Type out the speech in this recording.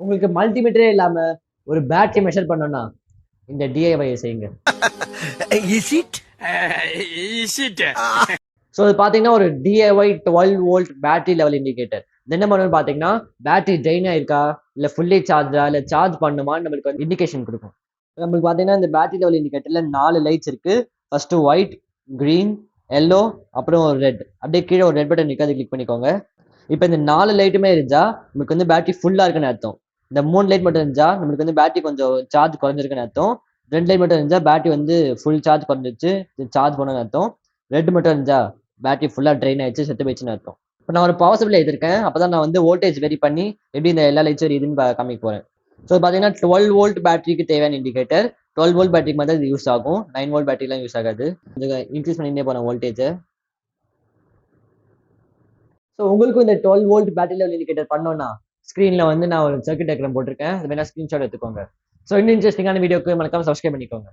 உங்களுக்கு மல்டிமீட்டரே இல்லாம ஒரு பேட்டரி மெஷர் பண்ணணும்னா இந்த டிஐஒய் செய்யுங்க. Is it? Is it? So இது பார்த்தீங்கன்னா ஒரு DIY 12 volt battery level indicator. இது என்ன பண்ணணும்னு பார்த்தீங்கன்னா பேட்டரி ட்ரெயின் ஆயிருக்கா இல்லை ஃபுல்லி சார்ஜா இல்லை சார்ஜ் பண்ணுமான்னு நம்மளுக்கு வந்து இண்டிகேஷன் கொடுக்கும். நம்மளுக்கு பார்த்தீங்கன்னா இந்த பேட்டரி லெவல் இண்டிகேட்டர்ல 4 லைட்ஸ் இருக்கு. ஃபர்ஸ்ட் ஒயிட், கிரீன், எல்லோ, அப்புறம் ரெட். அப்படியே கீழே ஒரு ரெட் பட்டன் இருக்கு, அதை கிளிக் பண்ணிக்கோங்க. இப்போ இந்த 4 லைட்டுமே இருந்தா நமக்கு வந்து பேட்டரி ஃபுல்லா இருக்குன்னு அர்த்தம். இந்த 3 லைட் மட்டும் இருந்தா நம்மளுக்கு வந்து பேட்டரி கொஞ்சம் சார்ஜ் குறைஞ்சிருக்குன்னு அர்த்தம். 2 லைட் மட்டும் இருந்தா பேட்டரி வந்து ஃபுல் சார்ஜ் குறைஞ்சிருச்சு, சார்ஜ் பண்ணணும்னு அர்த்தம். ரெட் மட்டும் இருந்தா பேட்டரி ஃபுல்லா ட்ரெயின் ஆயிடுச்சு, செத்து போயிடுச்சுன்னு அர்த்தம். இப்போ நான் ஒரு பவர் சப்ளை எடுத்திருக்கேன். அப்பதான் நான் வந்து வோல்டேஜ் வெரி பண்ணி எப்படி இந்த எல்லா லைட்ஸும் இதுன்னு காமிக்க போறேன். ஸோ பார்த்தீங்கன்னா 12 வோல்ட் பேட்டரிக்கு தேவையான இண்டிகேட்டர். 12 வோல்ட் பேட்டரிக்கு மட்டும் இது யூஸ் ஆகும். 9 வோல்ட் பேட்டரிலாம் யூஸ் ஆகாது. இன்க்ரீஸ் பண்ணிட்டே போறேன் வோல்டேஜை. ஸோ உங்களுக்கும் இந்த 12 வோல்ட் பேட்டரி லெவல் இண்டிகேட்டர் பண்ணோம்னா ஸ்க்ரீன்ல வந்து நான் ஒரு சர்க்யூட் டயக்ராம் போட்டிருக்கேன். அது வேணா ஸ்கிரீன்ஷாட் எடுத்துக்கோங்க. ஸோ இன்னும் இன்ட்ரெஸ்டிங்கான வீடியோக்கு மறக்காம சப்ஸ்கிரைப் பண்ணிக்கோங்க.